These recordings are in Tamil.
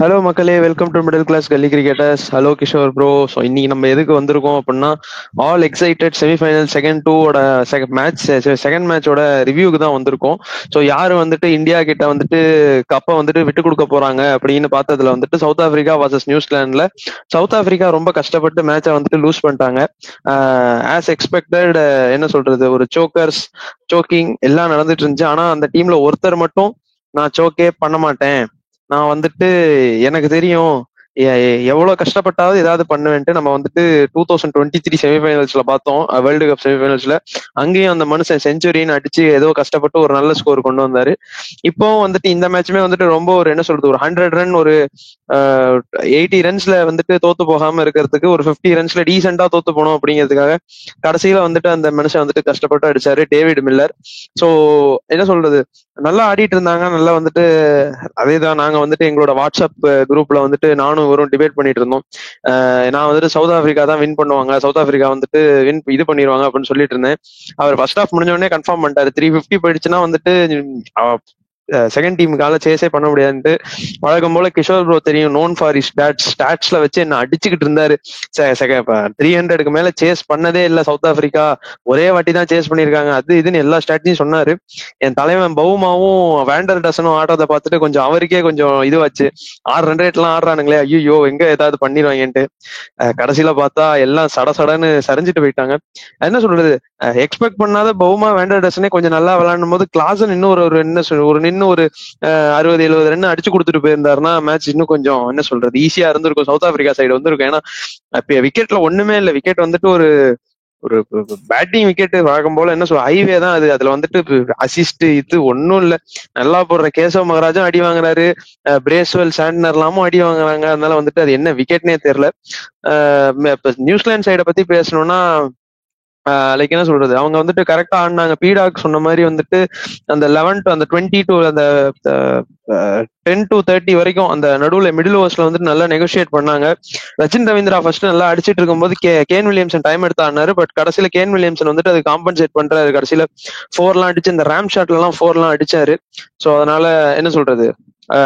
ஹலோ மக்களே, welcome to middle class gully cricketers. Hello Kishore bro. So இன்னைக்கு நம்ம எதுக்கு வந்திருக்கோம் அப்படின்னா, ஆல் எக்ஸைட்டட் செமிஃபைனல் செகண்ட் மேட்சோட ரிவ்யூக்கு தான் வந்திருக்கோம். ஸோ யாரு வந்துட்டு இந்தியா கிட்ட வந்துட்டு கப்பை வந்துட்டு விட்டு கொடுக்க போறாங்க அப்படின்னு பார்த்ததுல வந்துட்டு சவுத் ஆப்பிரிக்கா வர்சஸ் நியூசிலாந்துல சவுத் ஆப்பிரிக்கா ரொம்ப கஷ்டப்பட்டு மேட்சை வந்துட்டு லூஸ் பண்ணிட்டாங்க. ஆஸ் எக்ஸ்பெக்டட், என்ன சொல்றது, ஒரு சோக்கிங் எல்லாம் நடந்துட்டு இருந்துச்சு. ஆனா அந்த டீம்ல ஒருத்தர் மட்டும் நான் சோக்கே பண்ண மாட்டேன், நான் வந்துட்டு எனக்கு தெரியும் எவ்வளவு கஷ்டப்பட்டாவது ஏதாவது பண்ணுவேன்ட்டு நம்ம வந்துட்டு 2023 செமிஃபைனல்ஸ்ல பார்த்தோம். வேர்ல்டு கப் செமிஃபைனல்ஸ்ல அங்கேயும் அந்த மனுஷன் செஞ்சுரின்னு அடிச்சு ஏதோ கஷ்டப்பட்டு ஒரு நல்ல ஸ்கோர் கொண்டு வந்தாரு. இப்போ வந்துட்டு இந்த மேட்சுமே வந்துட்டு ரொம்ப ஒரு என்ன சொல்றது, ஒரு 100 ரன், ஒரு 80 ரன்ஸ்ல வந்துட்டு தோத்து போகாம இருக்கிறதுக்கு ஒரு 50 ரன்ஸ்ல டீசெண்டா தோத்து போனோம் அப்படிங்கிறதுக்காக கடைசியில வந்துட்டு அந்த மனுஷன் வந்துட்டு கஷ்டப்பட்டு அடிச்சாரு, டேவிட் மில்லர். ஸோ என்ன சொல்றது, நல்லா ஆடிட்டு இருந்தாங்க. நல்லா வந்துட்டு அதேதான், நாங்க வந்துட்டு எங்களோட வாட்ஸ்அப் குரூப்ல வந்துட்டு நானும் இவரும் டிபேட் பண்ணிட்டு இருந்தோம். நான் வந்துட்டு சவுத் ஆப்பிரிக்கா தான் வின் பண்ணுவாங்க, சவுத் ஆப்பிரிக்கா வந்துட்டு இது பண்ணிடுவாங்க அப்படின்னு சொல்லிட்டு இருந்தேன். அவர் ஃபர்ஸ்ட் ஹாஃப் முடிஞ்ச உடனே கன்ஃபார்ம் பண்ணிட்டாரு, 350 போயிடுச்சுன்னா வந்துட்டு செகண்ட் டீமுக்கால சேஸே பண்ண முடியாதுன்ட்டு. வழக்கம் போல கிஷோர் ப்ரோ தெரியும், நோன் ஃபார் ஸ்டாட்ஸ்ல வச்சு என்ன அடிச்சுக்கிட்டு இருந்தாரு. 300க்கு மேல சேஸ் பண்ணதே இல்லை சவுத் ஆப்பிரிக்கா, ஒரே வாட்டி தான் சேஸ் பண்ணியிருக்காங்க, அது இதுன்னு எல்லா ஸ்டாட்ஸையும் சொன்னாரு. என் தலைவன் பவுமாவும் வேண்டர் டசனும் ஆடுறதை பார்த்துட்டு கொஞ்சம் அவருக்கே கொஞ்சம் இதுவாச்சு. 6 ரன் ரேட் எல்லாம் ஆடுறானுங்களே, ஐயோ எங்க ஏதாவது பண்ணிடுவாங்கன்ட்டு. கடைசியில பார்த்தா எல்லாம் சடன்னு சரிஞ்சிட்டு போயிட்டாங்க. என்ன சொல்றது, எக்ஸ்பெக்ட் பண்ணாத பவுமா வேண்டர் டசனே கொஞ்சம் நல்லா விளையாடும் போது கிளாசன் இன்னும் ஒரு 60-70 ரன் அடிச்சு கொடுத்துட்டு போயிருந்தாருன்னா மேட்ச் இன்னும் கொஞ்சம் என்ன சொல்றது ஈஸியா இருந்திருக்கும், சவுத் ஆப்பிரிக்கா சைடு வந்திருக்கும். ஏன்னா இப்ப விக்கெட்ல ஒண்ணுமே இல்லை. விக்கெட் வந்துட்டு ஒரு ஒரு பேட்டிங் விக்கெட் வழக்கம் போல என்ன சொல்ற ஹைவே தான் அது. அதுல வந்துட்டு அசிஸ்ட் இது ஒன்னும் இல்ல. நல்லா போடுற கேசவ் மகராஜும் அடி வாங்குறாரு, பிரேஸ்வெல் சாண்ட்னர்லாமும் அடி வாங்குறாங்க. அதனால வந்துட்டு அது என்ன விக்கெட்னே தெரியல. இப்ப நியூசிலாந்து சைடை பத்தி பேசணும்னா, லைக் என்ன சொல்றது, அவங்க வந்துட்டு கரெக்டா ஆடினாங்க. பீடாக் சொன்ன மாதிரி வந்துட்டு அந்த 11 to அந்த 20 to அந்த 10 to 30 வரைக்கும் அந்த நடுவுல மிடில் ஓவர்ஸ்ல வந்துட்டு நல்லா நெகோசியேட் பண்ணாங்க. ரச்சின் ரவீந்திரா ஃபர்ஸ்ட் நல்லா அடிச்சிட்டு இருக்கும்போது கேன் வில்லியம்சன் டைம் எடுத்து ஆடினாரு. பட் கடைசியில கேன் வில்லியம்சன் வந்துட்டு அது காம்பன்சேட் பண்றாரு. கடைசியில 4 அடிச்சு, இந்த ரேம் ஷாட்ல எல்லாம் 4 அடிச்சாரு. ஸோ அதனால என்ன சொல்றது,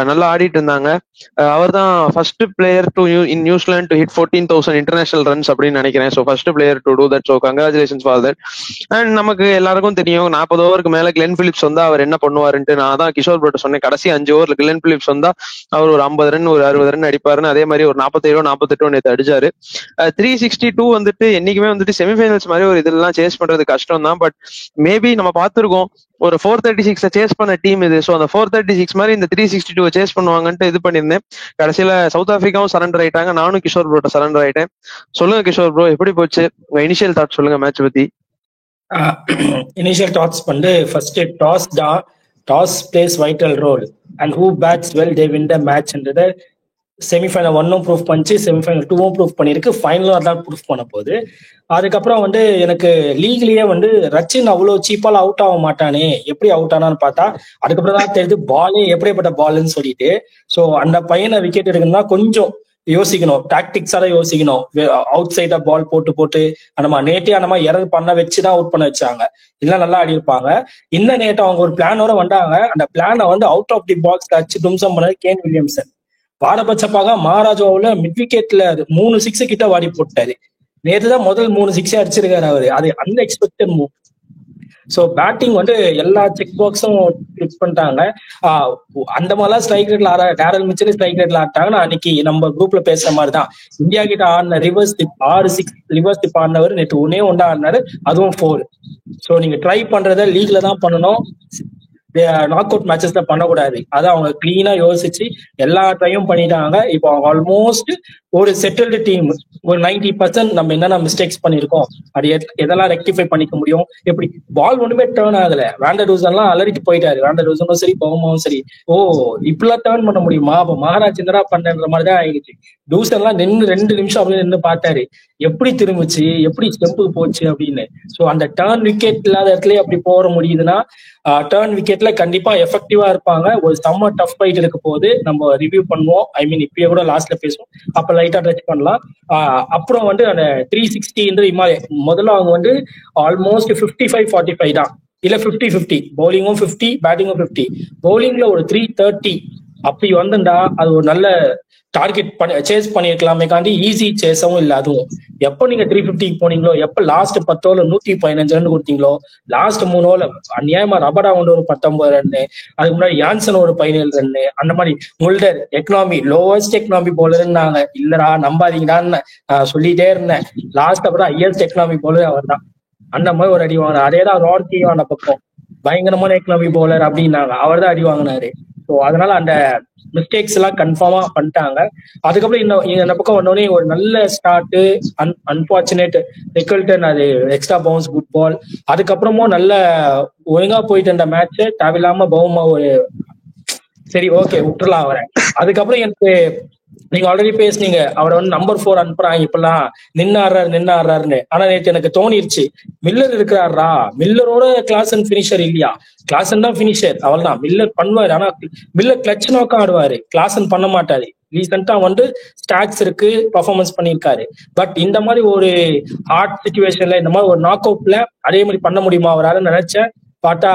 நல்லா ஆடிட்டு இருந்தாங்க. அவர் தான் first player in New Zealand to hit 14,000 international runs அப்படின்னு நினைக்கிறேன். So first player to do that. So congratulations for that. And நமக்கு எல்லாருக்கும் தெரியும், 40 ஓவருக்கு மேல கிளென் பிலிப்ஸ் வந்தா அவர் என்ன பண்ணுவாருன்ட்டு. நான் தான் கிஷோர் ப்ரோட்ட சொன்னேன், கடைசி 5 ஓவர்ல கிளென் பிலிப்ஸ் வந்தா அவர் ஒரு 50 ரன், ஒரு 60 ரன் அடிப்பாருன்னு. அதே மாதிரி ஒரு 47-48 நேற்று அடிச்சாரு. 362 வந்துட்டு என்னைக்குமே வந்துட்டு செமிஃபைனல்ஸ் மாதிரி ஒரு இதெல்லாம் சேஸ் பண்றது கஷ்டம் தான். பட் மேபி நம்ம பார்த்துருக்கோம், ஒரு 436 சேஸ் பண்ண டீம் இது. ஸோ அந்த 436 மாதிரி இந்த 362 சேஸ் பண்ணுவாங்கன்ட்டு இது பண்ணியிருந்தேன். கடைசியில சவுத் ஆப்பிரிக்காவும் சரண்டர் ஆயிட்டாங்க, நானும் கிஷோர் ப்ரோட்ட சரண்டர் ஆயிட்டேன். சொல்லுங்க கிஷோர் ப்ரோ, எப்படி போச்சு உங்க இனிஷியல் தாட்? சொல்லுங்க மேட்ச் பத்தி. இனிஷியல் தாட்ஸ் வந்து ஃபர்ஸ்ட் டாஸ் தான். Toss plays vital role and who bats well they win the மேட்ச்ன்றத செமிஃபைனல் 1 ப்ரூஃப் பண்ணிச்சு, செமிஃபைனல் 2 ப்ரூஃப் பண்ணிருக்கு, ஃபைனலும் அதான் ப்ரூஃப் பண்ண போகுது. அதுக்கப்புறம் வந்து எனக்கு லீக்லயே வந்து ரச்சின் அவ்வளோ சீப்பால அவுட் ஆக மாட்டானே, எப்படி அவுட் ஆனான்னு பார்த்தா அதுக்கப்புறம் தான் தெரியுது பாலே எப்படிப்பட்ட பால்னு சொல்லிட்டு. ஸோ அந்த பையனை விக்கெட் எடுக்கணும்னா கொஞ்சம் யோசிக்கணும், டாக்டிக்ஸால யோசிக்கணும். அவுட் சைடா பால் போட்டு நம்ம நேட்டே அந்த மாதிரி எரர் பண்ண வச்சுதான் அவுட் பண்ண வச்சாங்க. இல்ல நல்லா ஆடி இருப்பாங்க. இன்னும் நேற்று அவங்க ஒரு பிளானோட வந்தாங்க. அந்த பிளானை வந்து அவுட் ஆஃப் தி பாக்ஸ் அடிச்சு தும்சம் பண்ணது கேன் வில்லியம்சன். பாரபட்சமாக மகாராஜாவுல மிட் விக்கெட்ல 3 6 கிட்ட வாடி போட்டாரு. நேற்றுதான் முதல் 3 6 அடிச்சிருக்காரு அவரு. அது அன்எக்ஸ்பெக்டட் மூவ். ஸோ பேட்டிங் வந்து எல்லா செக் பாக்ஸும் கிளிக் பண்ணிட்டாங்க. அந்த மாதிரிலாம் ஸ்ட்ரைக் ரேட்ல டேரல் மிச்சல் ஸ்ட்ரைக் ரேட்ல ஆட்டாங்கன்னா அன்னைக்கு நம்ம குரூப்ல பேசுற மாதிரி தான். இந்தியா கிட்ட ஆடின ரிவர்ஸ் டிப் 6 ரிவர்ஸ் டிப் ஆடினவர் நேற்று ஒன்றா ஆடினாரு, அதுவும் 4. ஸோ நீங்க ட்ரை பண்றத லீக்ல தான் பண்ணணும், நாக் அவுட் மேட்சஸ்ல பண்ணக்கூடாது. அதை அவங்க கிளீனா யோசிச்சு எல்லா ட்ரையும் பண்ணிட்டாங்க. இப்போ ஆல்மோஸ்ட் ஒரு செட்டில்டு டீம். ஒரு 90% நம்ம என்னென்ன மிஸ்டேக்ஸ் பண்ணிருக்கோம், அது எதெல்லாம் ரெக்டிஃபை பண்ணிக்க முடியும். எப்படி பால் ஒண்ணுமே டேர்ன் ஆகல, வேண்டர் டூசன்லாம் அலறிட்டு போயிட்டாரு. வேண்டர் டூசனும் சரி, பவுமாவும் சரி, இப்பெல்லாம் டேர்ன் பண்ண முடியுமா, அப்ப மகாராஜ் என்னடா பண்ற மாதிரிதான் ஆயிடுச்சு. டூசன்லாம் நின்று 2 நிமிஷம் அப்படின்னு நின்று பார்த்தாரு, எப்படி திரும்பிச்சு, எப்படி ஸ்டெம்புக்கு போச்சு அப்படின்னு. ஸோ அந்த டேர்ன் விக்கெட் இல்லாத இடத்துல அப்படி போற முடியுதுன்னா டேர்ன் விக்கெட்ல கண்டிப்பா எஃபெக்டிவா இருப்பாங்க. ஒரு செம்ம டஃப் ஃபைட் இருக்க போது நம்ம ரிவ்யூ பண்ணுவோம். ஐ மீன் இப்பயே கூட லாஸ்ட்ல பேசுவோம், அப்ப லைட்டா டச் பண்ணலாம். அப்புறம் வந்து அந்த 360 இமாலய முதல்ல அவங்க வந்து ஆல்மோஸ்ட் 55-45 தான், இல்ல 50-50. பவுலிங்கும் 50, பேட்டிங்கும் 50. பவுலிங்ல ஒரு 330 அப்படி வந்துண்டா அது ஒரு நல்ல டார்கெட் சேஸ் பண்ணிருக்கலாமே காண்டி ஈஸி சேஸவும் இல்ல. அதுவும் எப்போ நீங்க 350 போனீங்களோ, எப்ப லாஸ்ட் 10 ஓவர் 115 ரன் கொடுத்தீங்களோ, லாஸ்ட் 3 ஓவர் அநியாயமா ரபடா கொண்டு ஒரு 19 ரன்னு, அதுக்கு முன்னாடி யான்சன் ஒரு 17 ரன்னு, அந்த மாதிரி முல்டர் எக்கனாமி லோவஸ்ட் எக்கனாமி போலருன்னாங்க. இல்லடா நம்பாதீங்கடான்னு சொல்லிட்டே இருந்தேன். லாஸ்ட் அப்புறம் ஹையஸ்ட் எக்கனாமி போலர் அவர் தான். அந்த மாதிரி ஒரு அடி வாங்கினார். அதேதான் ரார்கியும் அந்த பக்கம் பயங்கரமான எக்கனாமி போலர் அப்படின்னாங்க, அவர் தான் அடி வாங்கினாரு. ஸோ அதனால அந்த மிஸ்டேக்ஸ் எல்லாம் கன்ஃபார்மா பண்ணிட்டாங்க. அதுக்கப்புறம் இந்த பக்கம் வந்தோடனே ஒரு நல்ல ஸ்டார்ட், அன்பார்ச்சுனேட் நிக்கல்டன் அது எக்ஸ்ட்ரா பவுன்ஸ் குட் பால். அதுக்கப்புறமும் நல்ல ஒழுங்கா போயிட்டு இருந்த மேட்ச் தேவையில்லாம பவுமா ஒரு சரி ஓகே விட்டுலாம் அவரை. அதுக்கப்புறம் எனக்கு நீங்க ஆல்ரெடி பேசுனீங்க அவரை வந்து நம்பர் 4 அனுப்புறாங்க இப்பெல்லாம் நின்று ஆடுறாருன்னு. ஆனா நேற்று எனக்கு தோணிருச்சு, மில்லர் இருக்கிறாரா, மில்லரோட கிளாசன் பினிஷர் இல்லையா? கிளாசன் தான் பினிஷர், அவள் தான். மில்லர் பண்ணுவாரு, ஆனா மில்லர் கிளச் நோக்கம் ஆடுவாரு, கிளாசன் பண்ண மாட்டாரு. ரீசெண்டா வந்து ஸ்டாட்ஸ் இருக்கு, பர்ஃபார்மன்ஸ் பண்ணியிருக்காரு. பட் இந்த மாதிரி ஒரு ஹார்ட் சிச்சுவேஷன்ல, இந்த மாதிரி ஒரு நாக் அவுட்ல அதே மாதிரி பண்ண முடியுமா அவரால் நினைச்சேன். பார்த்தா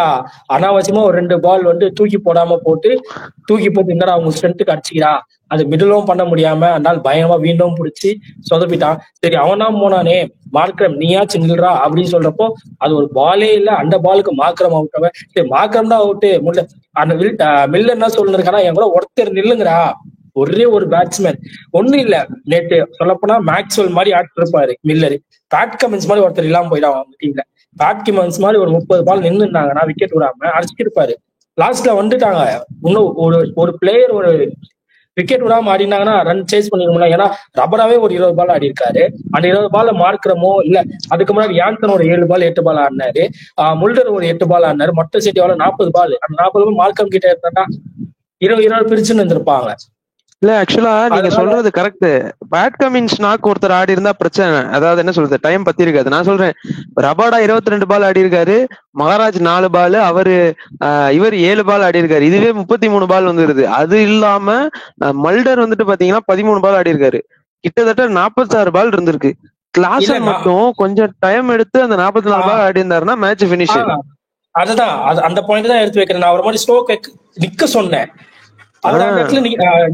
அனாவசியமா ஒரு 2 பால் வந்து தூக்கி போட்டு என்னடா அவங்க ஸ்ட்ரென்த்துக்கு அடிச்சுக்கிறா, அது மிடிலும் பண்ண முடியாம அதனால பயங்கரமா வீண்டும் பிடிச்சி சொதப்பிட்டான். சரி அவனா போனானே மார்க்ரம் நீயாச்சும் நில்றா அப்படின்னு சொல்றப்போ அது ஒரு பாலே இல்ல, அந்த பாலுக்கு மார்க்ரம் அவுட். சரி மார்க்ரம் தான் அவுட்டு. அந்த மில்லர் என்ன சொல்லிருக்கானா, என் கூட ஒருத்தர் நில்லுங்கிறா, ஒரே ஒரு பேட்ஸ்மேன் ஒண்ணு இல்ல. நேற்று சொல்லப்போனா மேக்ஸ்வெல் மாதிரி ஆட்டு இருப்பாரு மில்லரு, பேட் கமின்ஸ் மாதிரி ஒருத்தர் இல்லாம போயிடான் அவங்க டீம்ல. பேட் கமின்ஸ் மாதிரி ஒரு 30 பால் நின்றுனாங்கன்னா விக்கெட் விடாம அடிச்சுட்டு இருப்பாரு. லாஸ்ட்ல வந்துட்டாங்க, இன்னும் ஒரு பிளேயர் ஒரு விக்கெட் விடாம ஆடினாங்கன்னா ரன் சேஸ் பண்ணிருக்கோம்ல. ஏன்னா ரபராவே ஒரு 20 பால் ஆடி இருக்காரு. அந்த 20 பால் மார்க்கிறமோ இல்ல, அதுக்கு முன்னாடி யான்சன் ஒரு 7 பால் 8 பால் ஆடினாரு, முல்டர் ஒரு 8 பால் ஆடினாரு, மொத்த செட்டியால 40 பால். அந்த 40 பால் மார்க்கம் கிட்ட இருந்தா 20 பிரிச்சுன்னு இருந்திருப்பாங்க. இல்ல ஆக்சுவலா நீங்க சொல்றது கரெக்ட். பேட் கமின்ஸ் நாக் ஒருத்தர் ஆடி இருந்தா பிரச்சனை, அதாவது என்ன சொல்றது டைம் பத்தி இருக்காது. நான் சொல்றேன் ரபாடா 22 பால் ஆடி இருக்காரு, மகாராஜ் 4 பால், இவர் 7 பால் ஆடி இருக்காரு, இதுவே 33 பால் வந்துருது. அது இல்லாம மல்டர் வந்துட்டு பாத்தீங்கன்னா 13 பால் ஆடி இருக்காரு, கிட்டத்தட்ட 46 பால் இருந்திருக்கு. கிளாசன் மட்டும் கொஞ்சம் டைம் எடுத்து அந்த 44 பால் ஆடி இருந்தாருன்னா மேட்ச் பினிஷ். அதுதான் அந்த பாயிண்ட் தான் எடுத்து வைக்கிறேன். நான் ஒரு மாதிரி ஸ்லோ நிக்க சொன்னேன். அவர் அந்த இடத்துல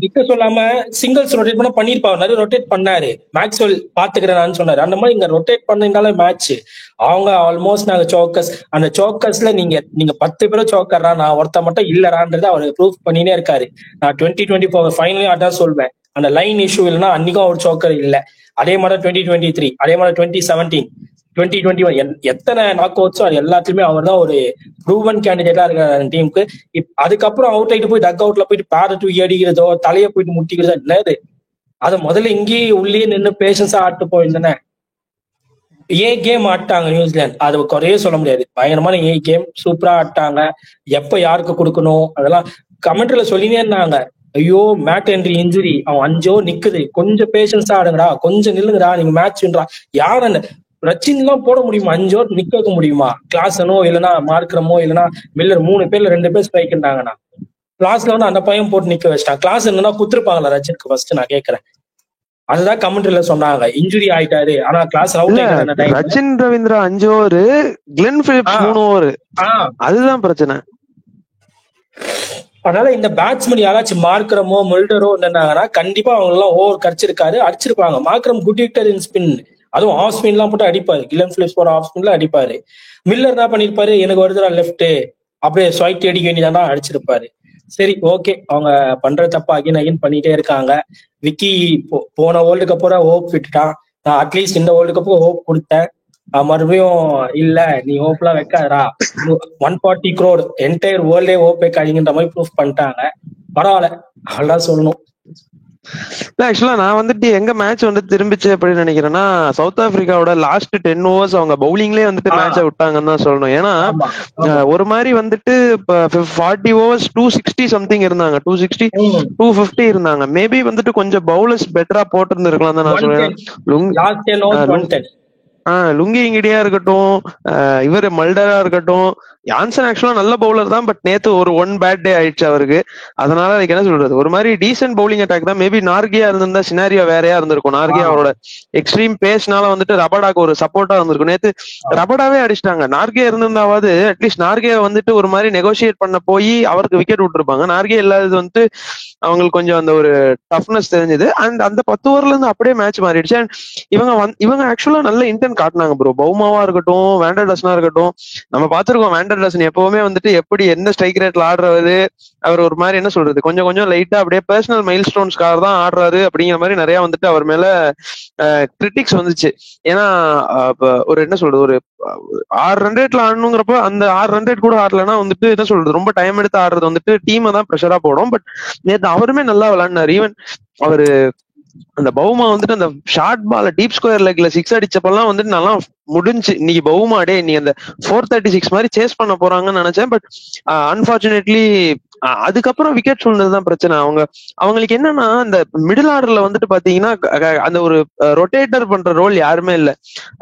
நிக்க சொல்லாம சிங்கிள்ஸ் ரொட்டேட் பண்ண பண்ணிருப்பாங்க, நிறைய ரொட்டேட் பண்ணாரு. மேக்ஸ்வெல் பாத்துக்கிறேன்னு சொன்னாரு. அந்த மாதிரி இங்க ரொட்டேட் பண்ணிருந்தாலும் மேட்ச் அவங்க ஆல்மோஸ்ட் நாங்க சோக்கர்ஸ், அந்த சோக்கர்ஸ்ல நீங்க 10 பேரும் சோக்கர்ரா, நான் ஒருத்த மட்டும் இல்லறான்றது அவர் ப்ரூவ் பண்ணினே இருக்காரு. நான் 2024 ஃபைனலி அதான் சொல்வேன், அந்த லைன் இஷ்யூ இல்லைன்னா அன்னைக்கும் அவர் சோக்கர் இல்ல. அதே மாதிரி 2023, அதே மாதிரி 2017, 2021 எத்தனை நாக் அவுட்ஸோ அது எல்லாத்துலயுமே அவர் தான் ஒரு ப்ரூவன் கேண்டிடேட்டா இருக்காரு டீமுக்கு. அதுக்கப்புறம் அவுட் ஆயிட்டு போய் டக் அவுட்ல போயிட்டு பேரை தூக்கி அடிக்கிறதோ தலையை போயிட்டு முட்டிக்கிறதோ என்னது, அதை முதல்ல இங்கேயே உள்ளே நின்று பேஷன்ஸா ஆட்டு போயிருந்தேனே. கேம் ஆட்டாங்க நியூசிலாந்து, அது குறையே சொல்ல முடியாது. பயங்கரமான கேம் சூப்பரா ஆட்டாங்க. எப்ப யாருக்கு கொடுக்கணும் அதெல்லாம் கமெண்ட்ல சொல்லினே இருந்தாங்க. ஐயோ மேட் ஹென்ரி இன்ஜுரி, அவன் 5 ஓவர் நிக்குது, கொஞ்சம் பேஷன்ஸா ஆடுங்கடா, கொஞ்சம் நில்லுங்கடா, நீங்க மேட்ச்ன்றா. யாரு ரச்சின் எல்லாம் போட முடியுமா? 5 ஓவர் நிக்க வைக்க முடியுமா? கிளாசனோ இல்லைன்னா மார்க்கிறமோ இல்லைன்னா மில்லர் 3 பேர்ல 2 பேர் ஸ்ட்ரைக்ன்றாங்கண்ணா. கிளாஸ்ல வந்து அந்த பையன் போட்டு நிக்க வச்சிட்டான். கிளாஸ் என்னன்னா குத்துருப்பாங்களா ரச்சினுக்கு ஃபர்ஸ்ட்? நான் கேட்கறேன். அதுதான் கமெண்ட்ரில சொன்னாங்க, இன்ஜுரி ஆயிட்டாரு ஆனா கிளாஸ் அவுட் ஆயிட்டாரு. Rachin Ravindra 5 over, Glenn Phillips 3 over, அதுதான் பிரச்சனை. அதனால இந்த பேட்ஸ்மேன் யாராச்சும் மார்க்கிறமோ முல்டரோ என்னன்னாங்கன்னா கண்டிப்பா அவங்க எல்லாம் ஓவர் கடிச்சிருக்காரு, அடிச்சிருப்பாங்க. மார்க்ரம் குட் ஹிட்டர் இன் ஸ்பின், அதுவும் ஆஃப் ஸ்பின் எல்லாம் போட்டு அடிப்பாரு. கிளென் பிலிப்ஸ் போற ஆஃப் ஸ்பின்ல அடிப்பாரு. மில்லர் என்ன பண்ணிருப்பாரு, எனக்கு வருதுடா லெஃப்ட், அப்படியே ஸ்வைட் அடிக்க வேண்டியதானா அடிச்சிருப்பாரு. சரி ஓகே, அவங்க பண்ற தப்பா அகின் பண்ணிட்டே இருக்காங்க. விக்கி போன வேர்ல்டு கப்போட ஹோப் விட்டுட்டான். நான் அட்லீஸ்ட் இந்த வேர்ல்டு கப்புக்கு ஹோப் கொடுத்தேன். மறுபடியும் இல்ல நீ ஹோப் எல்லாம் வைக்காதரா, 140 crore என்டையர் வேர்ல்டே ஹோப் வைக்காதீங்கன்ற மாதிரி ப்ரூஃப் பண்ணிட்டாங்க. பரவாயில்ல, அவ்வளவுதான் சொல்லணும். ஆக்சுவலா நான் வந்துட்டு எங்க மேட்ச் வந்து திரும்பிச்சு அப்படின்னு நினைக்கிறேன்னா, சவுத் ஆப்பிரிக்காவோட லாஸ்ட் 10 overs அவங்க பவுலிங்லேயே வந்துட்டு மேட்சை விட்டாங்கன்னு தான் சொல்லணும். ஏன்னா ஒரு மாதிரி வந்துட்டு 40 overs 260 சம்திங் இருந்தாங்க, 260 250 இருந்தாங்க. மேபி வந்துட்டு கொஞ்சம் பவுலர்ஸ் பெட்டரா போட்டு இருந்திருக்கலாம் தான் நான் சொல்றேன். லுங்கி இங்கிடியா இருக்கட்டும், இவர் மல்டரா இருக்கட்டும், யான்சன் ஆக்சுவலா நல்ல பவுலர் தான், பட் நேத்து ஒரு ஒன் பேட் டே ஆயிடுச்சு அவருக்கு. அதனால அதுக்கு என்ன சொல்றது, ஒரு மாதிரி டீசென்ட் பவுலிங் அட்டாக் தான். மேபி நார்கியா இருந்திருந்தா சினாரியோ வேறையா இருந்திருக்கும். நார்கியா அவரோட எக்ஸ்ட்ரீம் பேஸ்னால வந்துட்டு ரபடாக்கு ஒரு சப்போர்ட்டா இருந்திருக்கும். நேத்து ரபடாவே அடிச்சிட்டாங்க. நார்கியா இருந்திருந்தாவது அட்லீஸ்ட் நார்கியா வந்துட்டு ஒரு மாதிரி நெகோசியேட் பண்ண போய் அவருக்கு விக்கெட் விட்டுருப்பாங்க. நார்கியா இல்லாதது வந்துட்டு அவங்களுக்கு கொஞ்சம் அந்த ஒரு டஃப்னஸ் தெரிஞ்சது. அண்ட் அந்த 10 ஓவர்ல இருந்து அப்படியே மேட்ச் மாறிடுச்சு. அண்ட் இவங்க ஆக்சுவலா நல்ல இன்டென்ட் காட்டினாங்க ப்ரோ. பவுமாவா இருக்கட்டும், வேண்டர்டஸ்னா இருக்கட்டும். நம்ம பாத்துருக்கோம் வேண்டர்டஸ்ன் எப்பவுமே வந்துட்டு எப்படி எந்த ஸ்ட்ரைக் ரேட்ல ஆடுறாரு, அவர் ஒரு மாதிரி என்ன சொல்றது, கொஞ்சம் கொஞ்சம் லைட்டா அப்படியே பர்சனல் மைல் ஸ்டோன்ஸ்க்காக தான் ஆடுறாரு அப்படிங்கிற மாதிரி நிறைய வந்துட்டு அவர் மேல கிரிட்டிக்ஸ் வந்துச்சு. ஏன்னா ஒரு என்ன சொல்றது, ஒரு 6 ரன் ரேட்ல ஆடணுங்கிறப்ப அந்த 6 ரன் ரேட் கூட ஆடலன்னா வந்துட்டு என்ன சொல்றது, ரொம்ப டைம் எடுத்து ஆடுறது வந்துட்டு டீமை தான் ப்ரெஷரா போடும். பட் நேற்று அவருமே நல்லா விளையாடினார். ஈவன் அவரு அந்த பவுமா வந்துட்டு அந்த ஷார்ட் பால டீப் ஸ்கொயர் லெக்ல 6 அடிச்சப்பெல்லாம் வந்துட்டு நல்லா முடிஞ்சு. இன்னைக்கு பவுமா டே நீ அந்த 436 மாதிரி சேஸ் பண்ண போறாங்கன்னு நினைச்சேன். பட் அன்பார்ச்சுனேட்லி அதுக்கப்புறம் விக்கெட் சூழ்ந்ததுதான் பிரச்சனை. அவங்களுக்கு என்னன்னா, அந்த மிடில் ஆர்டர்ல வந்துட்டு பாத்தீங்கன்னா அந்த ஒரு ரொட்டேட்டர் பண்ற ரோல் யாருமே இல்ல.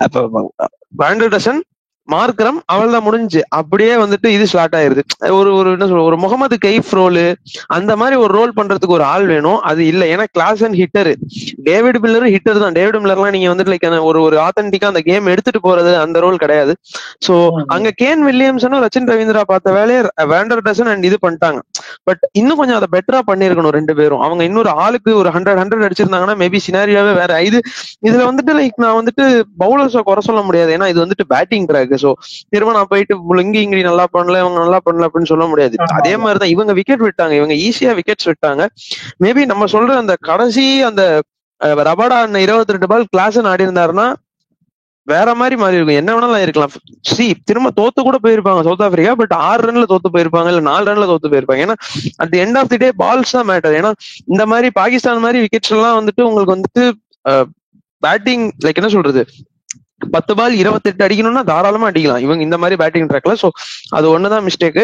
அப்ப வேண்டர்டசன், மார்க்ரம், அவள் தான் முடிஞ்சு. அப்படியே வந்துட்டு இது ஸ்டார்ட் ஆயிருது. ஒரு என்ன சொல்ற, ஒரு முகமது கைஃப் ரோல், அந்த மாதிரி ஒரு ரோல் பண்றதுக்கு ஒரு ஆள் வேணும். அது இல்ல. ஏன்னா கிளாஸ் அண்ட் ஹிட்டர், டேவிட் மில்லரும் ஹிட்டர் தான். டேவிட் மில்லர்லாம் நீங்க வந்துட்டு லைக் ஒரு ஆத்தென்டிக்கா அந்த கேம் எடுத்துட்டு போறது அந்த ரோல் கிடையாது. சோ அங்க கேன் வில்லியம்சனும் ரச்சின் ரவீந்திரா பார்த்த வேலையை வேண்டர்டசன் அண்ட் இது பண்ணிட்டாங்க. பட் இன்னும் கொஞ்சம் அதை பெட்டரா பண்ணிருக்கணும் ரெண்டு பேரும். அவங்க இன்னொரு ஆளுக்கு ஒரு 100 அடிச்சிருந்தாங்கன்னா மேபி சினாரியாவே வேற. இதுல வந்துட்டு லைக் நான் வந்துட்டு பவுலர்ஸை குறை சொல்ல முடியாது. ஏன்னா இது வந்துட்டு பேட்டிங் ட்ராக். சோ திரும்ப நான் போயிட்டு இங்கி நல்லா பண்ணல, இவங்க நல்லா பண்ணல அப்படின்னு சொல்ல முடியாது. அதே மாதிரிதான் இவங்க விக்கெட் விட்டாங்க. இவங்க ஈஸியா விக்கெட்ஸ் விட்டாங்க. மேபி நம்ம சொல்ற அந்த கடைசி அந்த ரபடா 22 பால் கிளாஸ் ஆடி இருந்தாருன்னா வேற மாதிரி மாறி இருக்கும். என்ன வேணாலும் இருக்கலாம். திரும்ப தோத்து கூட போயிருப்பாங்க சவுத் ஆப்பிரிக்கா. பட் 6 ரன்ல தோத்து போயிருப்பாங்க, இல்ல 4 ரன்ல தோத்து போயிருப்பாங்க. ஏன்னா at the end of the day balls தான் மேட்டர். ஏன்னா இந்த மாதிரி பாகிஸ்தான் மாதிரி விக்கெட்ஸ் எல்லாம் வந்துட்டு உங்களுக்கு வந்துட்டு பேட்டிங் லைக் என்ன சொல்றது, 10 பால் 28 அடிக்கணும்னா தாராளமா அடிக்கலாம் இவங்க இந்த மாதிரி பேட்டிங் ட்ராக்ல. சோ அது ஒண்ணுதான் மிஸ்டேக்.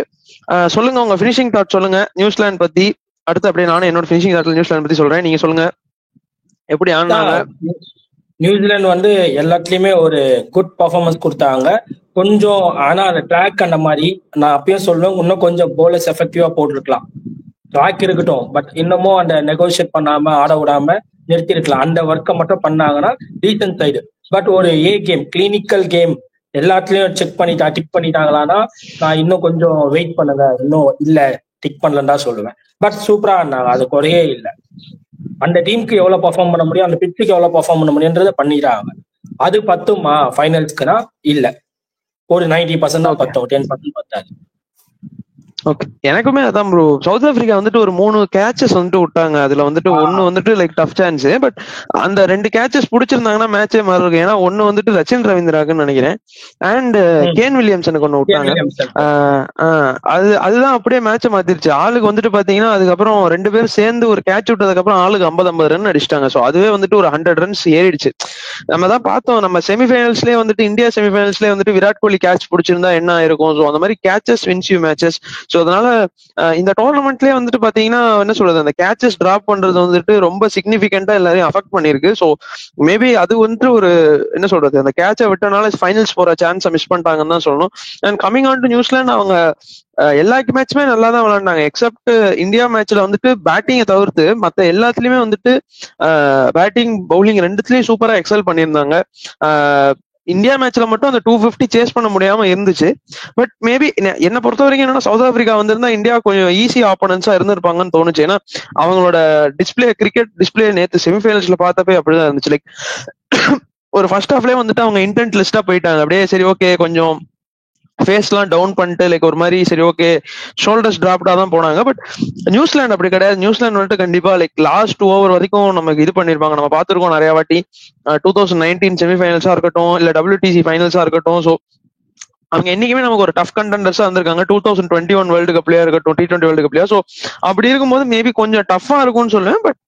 சொல்லுங்க உங்க பினிஷிங் தாட் சொல்லுங்க நியூசிலாந்து பத்தி. அடுத்து அப்படியே நானும் என்னோட பினிஷிங் தாட்ல நியூசிலாந்து பத்தி சொல்றேன். நீங்க சொல்லுங்க எப்படி ஆனாங்க. நியூசிலாந்து வந்து எல்லாத்துலயுமே ஒரு குட் பர்ஃபார்மன்ஸ் கொடுத்தாங்க. கொஞ்சம் ஆனா அந்த ட்ராக் அந்த மாதிரி நான் அப்பயும் சொல்லுவேன், இன்னும் கொஞ்சம் போலர்ஸ் எஃபெக்டிவா போட்டிருக்கலாம். ட்ராக் இருக்கட்டும், பட் இன்னமும் அந்த நெகோசியேட் பண்ணாம ஆட விடாம நிறுத்திருக்கலாம். அந்த ஒர்க்கை மட்டும் பண்ணாங்கன்னா டீசன்ட் சைடு. பட் ஒரு கேம், கிளினிக்கல் கேம் எல்லாத்துலயும் டிக் பண்ணிட்டாங்களான்னா நான் இன்னும் கொஞ்சம் வெயிட் பண்ணுங்க, இன்னும் இல்ல டிக் பண்ணலன்னு தான் சொல்லுவேன். பட் சூப்பரா ஆடினாங்க, அது குறையே இல்லை. அந்த டீமுக்கு எவ்வளவு பெர்ஃபார்ம் பண்ண முடியும், அந்த பிச்சுக்கு எவ்வளவு பெர்ஃபார்ம் பண்ண முடியும்ன்றத பண்ணிடுறாங்க. அது பத்துமா ஃபைனல்ஸ்க்குனா? இல்ல, ஒரு 90% தான் பத்தும், 10% பத்தாது. ஓகே, எனக்குமே அதான் ப்ரோ. சவுத் ஆப்பிரிக்கா வந்துட்டு ஒரு 3 கேச்சஸ் வந்துட்டு விட்டாங்க. அதுல வந்துட்டு ஒன்னு வந்துட்டு லைக் டஃப் சான்ஸ். பட் அந்த 2 கேச்சஸ் புடிச்சிருந்தாங்கன்னா மேட்சே மாறி இருக்கும். ஏன்னா ஒன்னு வந்துட்டு ரச்சின் ரவீந்திராக்குன்னு நினைக்கிறேன், அண்ட் கேன் வில்லியம்சனுக்கு ஒன்னு விட்டாங்க. அதுதான் அப்படியே மேட்சை மாத்திருச்சு. ஆளுக்கு வந்துட்டு பாத்தீங்கன்னா அதுக்கப்புறம் 2 பேரும் சேர்ந்து ஒரு கேட்ச் விட்டதுக்கு அப்புறம் ஆளுக்கு 50 ரன் அடிச்சிட்டாங்க. சோ அதுவே வந்துட்டு ஒரு 100 ரன்ஸ் ஏறிடுச்சு. நம்ம தான் பார்த்தோம், நம்ம செமிஃபைனல்ஸ்லயே வந்துட்டு இந்தியா செமிஃபைனல்ஸ்லயே வந்துட்டு விராட் கோலி கேட்ச் பிடிச்சிருந்தா என்ன ஆயிருக்கும். ஸோ அந்த மாதிரி catches wins you matches. So அதனால இந்த டோர்னமெண்ட்லயே வந்துட்டு பாத்தீங்கன்னா என்ன சொல்றது, அந்த கேச்சஸ் டிராப் பண்றது வந்துட்டு ரொம்ப சிக்னிபிகண்டா எல்லாரையும் அஃபெக்ட் பண்ணிருக்கு. ஸோ மேபி அது வந்துட்டு ஒரு என்ன சொல்றது, அந்த கேட்சை விட்டனால ஃபைனல்ஸ் போற சான்ஸை மிஸ் பண்ணிட்டாங்கன்னு தான் சொல்லணும். And coming on to New Zealand, அவங்க எல்லா மேட்சுமே நல்லா தான் விளையாண்டாங்க. எக்ஸப்ட் இந்தியா மேட்ச்ல வந்துட்டு பேட்டிங்கை தவிர்த்து மத்த எல்லாத்துலயுமே வந்துட்டு பேட்டிங் பவுலிங் ரெண்டுத்துலயும் சூப்பரா எக்ஸல் பண்ணியிருந்தாங்க. இந்தியா மேட்ச்ல மட்டும் அந்த 250 சேஸ் பண்ண முடியாம இருந்துச்சு. பட் மேபி என்ன பொறுத்த வரைக்கும் என்னன்னா, சவுத் ஆப்பிரிக்கா வந்திருந்தா இந்தியா கொஞ்சம் ஈஸி ஆப்போனன்ஸா இருந்திருப்பாங்கன்னு தோணுச்சு. ஏன்னா அவங்களோட கிரிக்கெட் டிஸ்பிளே நேத்து செமிஃபைனல்ஸ்ல பார்த்தப்பே அப்படிதான் இருந்துச்சு. லைக் ஒரு ஃபர்ஸ்ட் ஹாஃப்லயே வந்துட்டு அவங்க இன்டென்ட் லிஸ்டா போயிட்டாங்க. அப்படியே சரி ஓகே கொஞ்சம் ஃபேஸ்லாம் டவுன் பண்ணிட்டு லைக் ஒரு மாதிரி சரி ஓகே ஷோல்டர்ஸ் டிராப்டா தான் போனாங்க. பட் நியூசிலாந்து அப்படி கிடையாது. நியூசிலாந்து வந்துட்டு கண்டிப்பா லைக் லாஸ்ட் 2 ஓவர் வரைக்கும் நமக்கு இது பண்ணிருப்பாங்க. நம்ம பார்த்திருக்கோம் நிறைய வாட்டி, 2019 செமிஃபைனல்ஸா இருக்கட்டும், இல்ல WTC ஃபைனல்ஸா இருக்கட்டும். ஸோ அவங்க என்னைக்குமே நமக்கு ஒரு டஃப் கண்டெண்டர்ஸா இருந்திருக்காங்க. 2021 வேர்ல்டு கப்லயா இருக்கட்டும், T20 வேர்ல்டு கப்லயா. ஸோ அப்படி இருக்கும்போது மேபி கொஞ்சம் டஃபா இருக்கும்னு சொல்லுவேன். பட்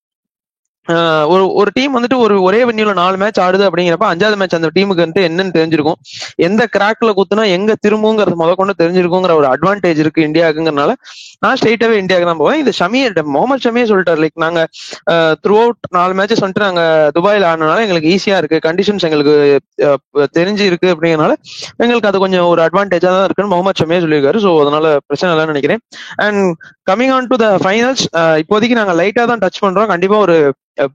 ஒரு ஒரு டீம் வந்துட்டு ஒரே வென்யூல 4 மேட்ச் ஆடுது அப்படிங்கிறப்ப 5வது மேட்ச் அந்த டீமுக்கு வந்துட்டு என்னன்னு தெரிஞ்சிருக்கும், எந்த கிராக்ல குத்துனா எங்க திரும்புங்கிறது கொண்டு தெரிஞ்சிருக்குங்கிற ஒரு அட்வான்டேஜ் இருக்கு இந்தியாவுக்குங்கிறனால நான் ஸ்ட்ரெயிட்டாவே இந்தியாவுக்கு தான் போவேன். இது முகமது ஷமியே சொல்லிட்டாரு, லைக் நாங்க த்ரூ அவுட் 4 மேட்சஸ் வந்துட்டு நாங்க துபாயில ஆடினால எங்களுக்கு ஈஸியா இருக்கு, கண்டிஷன்ஸ் எங்களுக்கு தெரிஞ்சு இருக்கு அப்படிங்கிறனால எங்களுக்கு அது கொஞ்சம் ஒரு அட்வான்டேஜா தான் இருக்குன்னு முகமது ஷமியே சொல்லியிருக்காரு. ஸோ அதனால பிரச்சனை இல்லைன்னு நினைக்கிறேன். And coming on to the finals, இப்போதைக்கு நாங்க லைட்டா தான் டச் பண்றோம். கண்டிப்பா ஒரு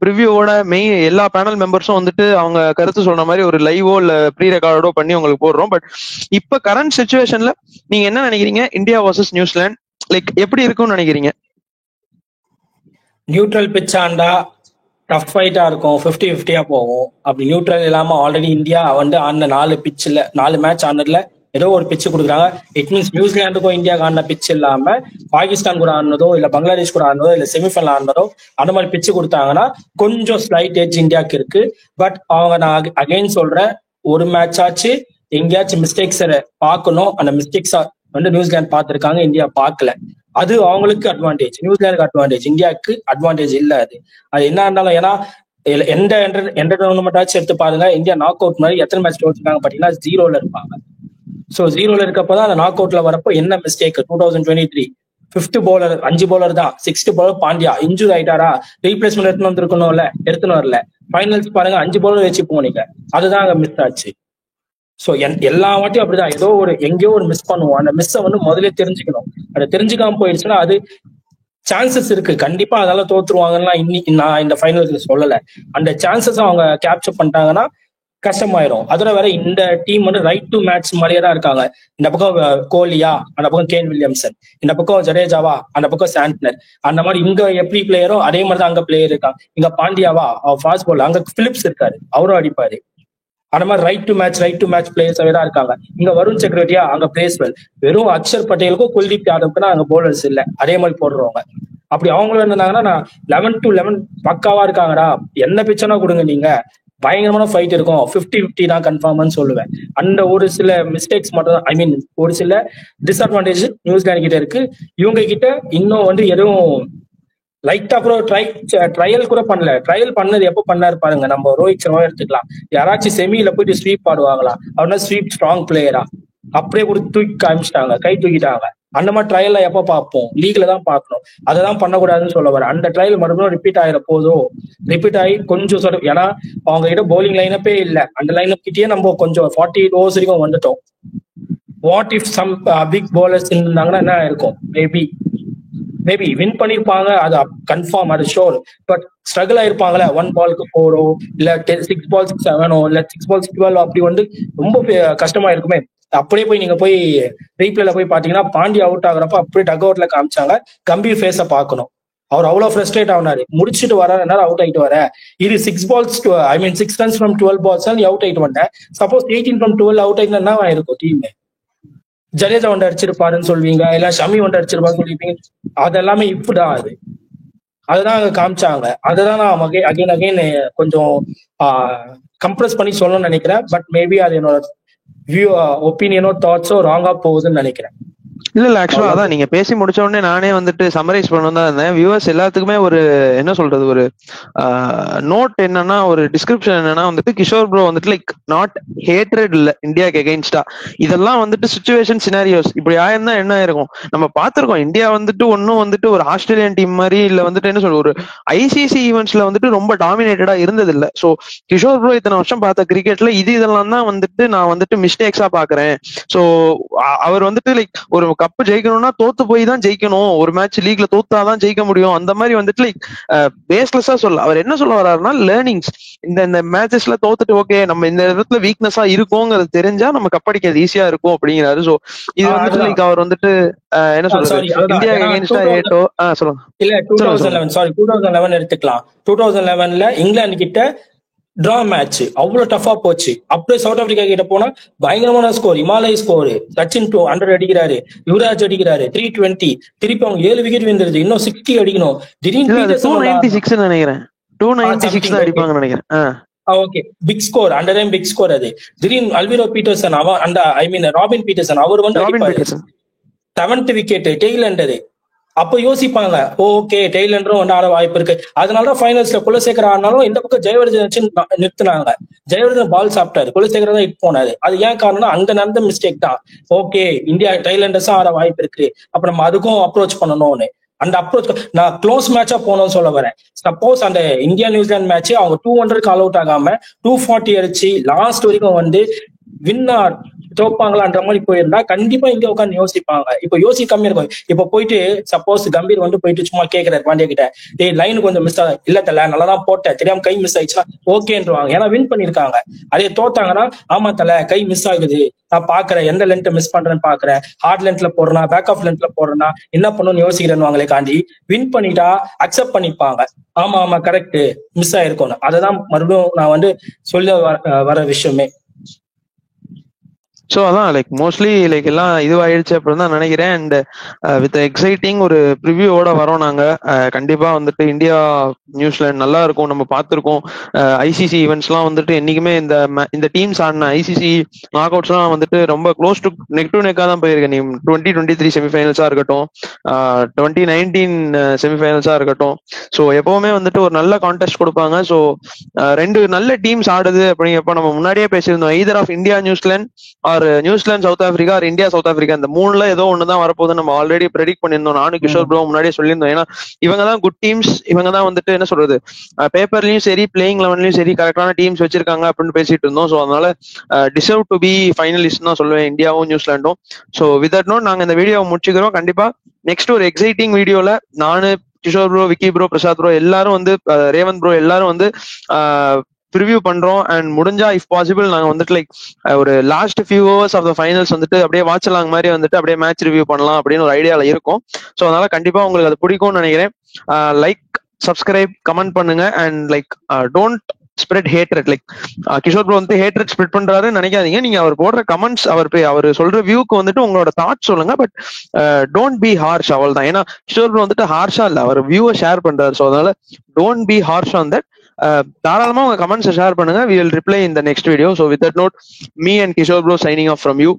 ப்ரிவியூவோட மெயின் எல்லா பேனல் மெம்பர்ஸும் வந்துட்டு அவங்க கருத்து சொல்ற மாதிரி ஒரு லைவோ இல்ல ப்ரீ ரெக்கார்டோ பண்ணி உங்களுக்கு போடுறோம். பட் இப்ப கரண்ட் சிச்சுவேஷன்ல நீங்க என்ன நினைக்கிறீங்க, இந்தியா வர்சஸ் நியூசிலாந்து லைக் எப்படி இருக்கும்னு நினைக்கிறீங்க? நியூட்ரல் பிட்ச் ஆண்டா டஃப் ஃபைட்டா இருக்கும், 50-50 போகும். அப்படி நியூட்ரல் இல்லாம ஆல்ரெடி இந்தியா ஆடின 4 மேட்ச் ஆனதுல ஏதோ ஒரு பிச்சு கொடுக்குறாங்க. இட் மீன்ஸ் நியூசிலாந்துக்கும் இந்தியாவுக்கு ஆடின பிச் இல்லாம பாகிஸ்தான் கூட ஆடினதோ இல்ல பங்களாதேஷ் கூட ஆடினதோ இல்ல செமிஃபைனல் ஆடினதோ அந்த மாதிரி பிச்சு கொடுத்தாங்கன்னா கொஞ்சம் ஸ்லைட் எட்ஜ் இந்தியாவுக்கு இருக்கு. பட் அவங்க நான் அகைன் சொல்றேன், ஒரு மேட்ச் ஆச்சு எங்கேயாச்சும் மிஸ்டேக்ஸ் பார்க்கணும், அந்த மிஸ்டேக்ஸா நியூசிலாந்து பார்த்திருக்காங்க, இந்தியா பார்க்கல. அது அவங்களுக்கு அட்வான்டேஜ், நியூசிலாந்துக்கு அட்வான்டேஜ், இந்தியாவுக்கு அட்வான்டேஜ் இல்ல. அது என்ன இருந்தாலும் ஏன்னா எந்த டோர்னமெண்ட் ஆச்சு எடுத்து பாருங்க, இந்தியா நாக் அவுட் மாதிரி எத்தனை மேட்ச் தோத்துருக்காங்க பாத்தீங்கன்னா 0ல இருப்பாங்க. சோ 0ல இருக்கப்பதான் அந்த நாக் அவுட்ல வரப்போ என்ன மிஸ்டேக், 2023 5th bowler 5 bowler தான், 6th bowler பாண்டியா இன்ஜூர் ஆயிட்டாரா, ரீப்ளேஸ்மெண்ட் எடுத்துன்னு வரல. ஃபைனல்ஸ் பாருங்க 5 bowler வச்சு போனீங்க, அதுதான் அங்க மிஸ் ஆச்சு. சோ எல்லா வாட்டியும் அப்படிதான், ஏதோ எங்கேயோ ஒரு மிஸ் பண்ணுவோம். அந்த மிஸ்ஸை முதல்ல தெரிஞ்சுக்கணும். அதை தெரிஞ்சுக்காம போயிடுச்சுன்னா அது சான்சஸ் இருக்கு கண்டிப்பா அதனால தோத்துருவாங்கன்னா இன்னைக்கு நான் இந்த ஃபைனலுக்கு சொல்லல. அந்த சான்சஸ் அவங்க கேப்சர் பண்ணிட்டாங்கன்னா கஷ்டமாயிரும். அதோட வேற இந்த டீம் ரைட் டு மேட்ச் மாதிரியே தான் இருக்காங்க. இந்த பக்கம் கோலியா, அந்த பக்கம் கேன் வில்லியம்சன், இந்த பக்கம் ஜடேஜாவா, அந்த பக்கம் சாண்ட்னர். அந்த மாதிரி இங்க எப்படி பிளேயரோ அதே மாதிரிதான் அங்க பிளேயர் இருக்காங்க. இங்க பாண்டியாவா ஃபாஸ்ட் பால், அங்க பிலிப்ஸ் இருக்காரு, அவரும் அடிப்பாரு. அந்த மாதிரி ரைட் டு மேட்ச் பிளேயர்ஸாவே தான் இருக்காங்க. இங்க வருண் சக்கரவர்த்தியா, அங்க பிளேஸ்வெல். வெறும் அக்ஷர் பட்டேலுக்கும் குல்தீப் யாதவ்க்குன்னா அங்க போலர்ஸ் இல்ல, அதே மாதிரி போடுறவங்க. அப்படி அவங்களும் இருந்தாங்கன்னா நான் 11 to 11 பக்காவா இருக்காங்கடா, என்ன பிச்சனா கொடுங்க நீங்க, பயங்கரமான ஃபைட் இருக்கும், 50-50 தான் கன்ஃபார்ம்னு சொல்லுவேன். அந்த ஒரு சில மிஸ்டேக்ஸ் மட்டும் தான், ஐ மீன் ஒரு சில டிஸ்அட்வான்டேஜ் நியூசிலாந்து கிட்ட இருக்கு. இவங்க கிட்ட இன்னும் எதுவும் லைட்டா கூட ட்ரையல் கூட பண்ணல. ட்ரையல் பண்ணது எப்போ பண்ணாரு பாருங்க, நம்ம ரோஹித் சர்மா எடுத்துக்கலாம். யாராச்சும் செமியில போயிட்டு ஸ்வீப் ஆடுவாங்களா, அவனா ஸ்வீப் ஸ்ட்ராங் பிளேயரா, அப்படியே கூட தூக்கி காமிச்சிட்டாங்க, கை தூக்கிட்டாங்க. அந்த மாதிரி ட்ரையல்ல எப்ப பார்ப்போம், லீக்ல தான் பார்க்கணும். அதெல்லாம் பண்ணக்கூடாதுன்னு சொல்ல வரேன். அந்த ட்ரையல் மறுபடியும் ரிப்பீட் ஆகிற போதும், ரிப்பீட் ஆகி கொஞ்சம் ஏன்னா அவங்க கிட்ட பவுலிங் லைனப்பே இல்லை. அந்த லைனப் கிட்டயே நம்ம கொஞ்சம் 48 overs வரைக்கும் வந்துட்டோம். What if some big bowlers இருந்தாங்கன்னா என்ன இருக்கும், மேபி வின் பண்ணிருப்பாங்க, அது கன்ஃபார்ம், அது ஷோர். பட் ஸ்ட்ரகிள் ஆயிருப்பாங்களே, 1 ballக்கு 4 இல்ல 6 balls 7 இல்ல 6 balls 12, அப்படி ரொம்ப கஷ்டமா இருக்குமே. அப்படியே போய் நீங்க போய் ரீப்ளேல போய் பாத்தீங்கன்னா பாண்டி அவுட் ஆகுறப்ப அப்படியே டக் அவுட்ல காமிச்சாங்க. கம்பீர் ஃபேஸ பாக்கணும், அவர் அவ்வளவு ஃப்ரஸ்ட்ரேட் ஆனாரு. முடிச்சுட்டு வர அவுட் ஆயிட்டு வர, இது 6 balls 6 runs from 12 balls நீ அவுட் ஆயிட்டு வந்தேன். சப்போஸ் 18 from 12 அவுட் ஆயிட்டு என்ன இருக்கும் டீம், ஜடேஜா அடிச்சிருப்பாருன்னு சொல்வீங்க, இல்ல ஷமி அடிச்சிருப்பாருன்னு சொல்லிருப்பீங்க. அதெல்லாமே இப்படிதான், அதுதான் அங்க காமிச்சாங்க. அதுதான் நான் அகைன் கொஞ்சம் கம்ப்ரஸ் பண்ணி சொல்லணும்னு நினைக்கிறேன். பட் மேபி அது என்னோட ஒப்பீனியனோ தாட்ஸோ ராங்கா போகுதுன்னு நினைக்கிறேன். இல்ல ஆக்சுவலா அதான் நீங்க பேசி முடிச்ச உடனே நானே சம்மரைஸ் பண்ணணும் தான் இருந்தேன். வியூவர்ஸ் எல்லாத்துக்குமே ஒரு என்ன சொல்றது, ஒரு நோட் என்னன்னா, ஒரு டிஸ்கிரிப்ஷன் என்னன்னா Kishore bro like not hatred இல்ல இந்தியாக்கு எகெயின்ஸ்டா, இதெல்லாம் சிச்சுவேஷன் சினாரியோஸ். இப்படி ஆயிருந்தா என்ன ஆயிருக்கும் நம்ம பாத்திருக்கோம். இந்தியா ஒன்னும் ஒரு ஆஸ்திரேலியன் டீம் மாதிரி இல்ல என்ன சொல்ற, ஒரு ஐசிசி ஈவெண்ட்ஸ்ல ரொம்ப டாமினேட்டடா இருந்தது இல்ல. சோ கிஷோர் ப்ரோ இத்தனை வருஷம் பார்த்த கிரிக்கெட்ல இதெல்லாம் தான் நான் மிஸ்டேக்ஸா பாக்குறேன். சோ அவர் லைக் ஒரு கப்பு ஜெயிக்கணும்னா தோத்து போய் தான் ஜெயிக்கணும், ஒரு மேட்ச் லீக்ல தோத்தாதான் ஜெயிக்க முடியும், அந்த மாதிரி லைக் பேஸ்லெஸ்ஸா சொல்ல அவர் என்ன சொல்ல வர்றாருன்னா, லேர்னிங்ஸ். இந்த மேட்சஸ்ல தோத்துட்டு ஓகே நம்ம இந்த இடத்துல வீக்னஸா இருக்குங்கிறது தெரிஞ்சா நம்ம கப்படிக்கிறது ஈஸியா இருக்கும் அப்படிங்கிறாரு. சோ இது லைக் அவர் என்ன சொல்றது, இந்தியா எகெயின்ஸ்டா ஏட்டோ சொல்லுங்க. இல்ல 2011 எடுத்துக்கலாம். 2011ல இங்கிலாந்து கிட்ட டிரா மேட்ச் அவ்வளவு டஃபா போச்சு. அப்படியே சவுத் ஆப்பிரிக்கா கிட்ட போனா பயங்கரமான ஸ்கோர், இமாலய ஸ்கோர், சச்சின் 200 அடிக்கிறாரு, யுவராஜ் அடிக்கிறாரு 320, திருப்பி அவங்க 7 விக்கெட் விழுந்துருது, இன்னும் 60 அடிக்கணும். திடீர்னு 296 நினைக்கிறேன், 296 தான் அடிப்பாங்கன்னு நினைக்கிறேன். ஓகே, பிக் ஸ்கோர், அந்த டைம் பிக் ஸ்கோர். அது திடீர்னு அல்விரோ பீட்டர்சன், ராபின் பீட்டர்சன் அவர் அடிப்பாரு 7th விக்கெட், டெய்ல் அண்டது. அப்ப யோசிப்பாங்க, ஓகே டெய்லண்டரும் வந்து ஆட வாய்ப்பு இருக்கு. அதனாலதான் ஃபைனல்ஸ்ல குலசேகர் ஆனாலும் இந்த பக்கம் ஜெயவர்தன் வச்சு நிறுத்தினாங்க. ஜெயவர்தன் பால் சாப்பிட்டாரு, குலசேகர் தான் ஹிட் போனாரு. அது ஏன் காரணம்னா அங்க நடந்த மிஸ்டேக் தான். ஓகே இந்தியா டைலண்டர்ஸும் ஆட வாய்ப்பு இருக்கு, அப்ப நம்ம அதுக்கும் அப்ரோச் பண்ணணும்னு. அந்த அப்ரோச் நான் க்ளோஸ் மேட்சா போனோம்னு சொல்ல வரேன். சப்போஸ் அந்த இந்தியா நியூசிலாந்து மேட்ச் அவங்க 200 ஆல் அவுட் ஆகாம 240 அடிச்சு லாஸ்ட் வரைக்கும் வந்து வின்னார் தோப்பாங்களான்ற மாதிரி போயிருந்தா கண்டிப்பா இங்க உட்காந்து யோசிப்பாங்க. இப்ப யோசிக்காம இருக்கும். இப்ப போயிட்டு சப்போஸ் கம்பீர் வந்து போயிட்டு சும்மா கேட்கிறாரு பாண்டியா கிட்ட, டேய் லைன் கொஞ்சம் மிஸ் ஆகும், இல்ல தல நல்லாதான் போட்டேன், தெரியாம கை மிஸ் ஆயிடுச்சுன்னா ஓகேன்றுவாங்க. ஏன்னா வின் பண்ணிருக்காங்க. அதே தோத்தாங்கன்னா, ஆமா தல கை மிஸ் ஆகுது, நான் பாக்குறேன் எந்த லென்த் மிஸ் பண்றேன்னு பாக்குறேன், ஹார்ட் லென்த்ல போடுறேன்னா பேக் ஆஃப் லென்த்ல போடுறேன்னா என்ன பண்ணணும்னு யோசிக்கிறேன்னு காண்டி வின் பண்ணிட்டா அக்செப்ட் பண்ணிப்பாங்க. ஆமா ஆமா கரெக்ட் மிஸ் ஆயிருக்கணும். அததான் மறுபடியும் நான் வந்து சொல்ல வர விஷயமே. ஸோ அதான் லைக் மோஸ்ட்லி லைக் எல்லாம் இதுவாயிடுச்சு அப்படின்னு தான் நினைக்கிறேன். அண்ட் வித் எக்ஸைட்டிங் ஒரு ப்ரிவியூவோட வரோம் நாங்க. கண்டிப்பா வந்துட்டு இந்தியா நியூசிலாந்து நல்லா இருக்கும். நம்ம பார்த்துருக்கோம் ஐசிசி ஈவெண்ட்ஸ்லாம் வந்துட்டு என்னைக்குமே இந்த டீம்ஸ் ஆடின ஐசிசி நாக் அவுட்ஸ்லாம் வந்துட்டு ரொம்ப க்ளோஸ் டு நெக்காக தான் போயிருக்கு. நீ 2023 செமிஃபைனல்ஸா இருக்கட்டும், 2019 செமிஃபைனல்ஸா இருக்கட்டும். ஸோ எப்பவுமே வந்துட்டு ஒரு நல்ல கான்டெஸ்ட் கொடுப்பாங்க. ஸோ ரெண்டு நல்ல டீம்ஸ் ஆடுது அப்படிங்கிறப்ப நம்ம முன்னாடியே பேசியிருந்தோம், either of India New Zealand or New Zealand South Africa or India South Africa, இந்த மூணுல ஏதோ ஒண்ணுதான் வரப்போகுது நம்ம ஆல்ரெடி ப்ரெடிக்ட் பண்ணியிருந்தோம். நானும் கிஷோர் ப்ரோ முன்னாடியே சொல்லியிருந்தோம். ஏன்னா இவங்க தான் குட் டீம்ஸ், இவங்க தான் வந்துட்டு என்ன சொல்றது பேப்பர்லயும் சரி பிளேயிங் லெவன்லயும் சரி கரெக்டான டீம்ஸ் வச்சிருக்காங்க அப்படின்னு பேசிட்டு இருந்தோம். ஸோ அதனால டிசர்வ் டு பி ஃபைனலிஸ்ட் தான் சொல்லுவேன் இந்தியாவும் நியூசிலாண்டும். ஸோ வித் தட் நோட் நாங்க இந்த வீடியோவை முடிச்சுக்கிறோம். கண்டிப்பா நெக்ஸ்ட் ஒரு எக்ஸைட்டிங் வீடியோல நானு Kishore bro, Vicky bro, Prasad bro எல்லாரும் வந்து ரேவந்த் ப்ரோ எல்லாரும் வந்து ப்ரிவியூ பண்றோம். அண்ட் முடிஞ்சா இஃப் பாசிபிள் நாங்க வந்துட்டு லைக் ஒரு last few hours of the finals வந்துட்டு அப்படியே வாட்ச் லாங் மாதிரி வந்துட்டு அப்படியே மேட்ச் ரிவ்யூ பண்ணலாம் அப்படின்னு ஒரு ஐடியால இருக்கும். ஸோ அதனால கண்டிப்பா உங்களுக்கு அது பிடிக்கும்னு நினைக்கிறேன். லைக், சப்ஸ்கிரைப், கமெண்ட் பண்ணுங்க. And like don't spread hatred. Like Kishore bro வந்து ஹேட்ரட் ஸ்ப்ரெட் பண்றாருன்னு நினைக்காதீங்க. நீங்க அவர் போடுற கமெண்ட்ஸ், அவர் சொல்ற வியூக்கு வந்துட்டு உங்களோட தாட்ஸ் சொல்லுங்க. பட் டோன்ட் பி ஹார்ஷ், அவள் தான். ஏன்னா கிஷோர் ப்ரோ வந்துட்டு ஹார்ஷா இல்ல, அவர் வியூவை ஷேர் பண்றாரு. ஸோ அதனால don't be harsh on that. தாராளமா உங்க கமெண்ட்ஸ் ஷேர் பண்ணுங்க. we will reply in the next video. So with that note, me and Kishore bro signing off from you.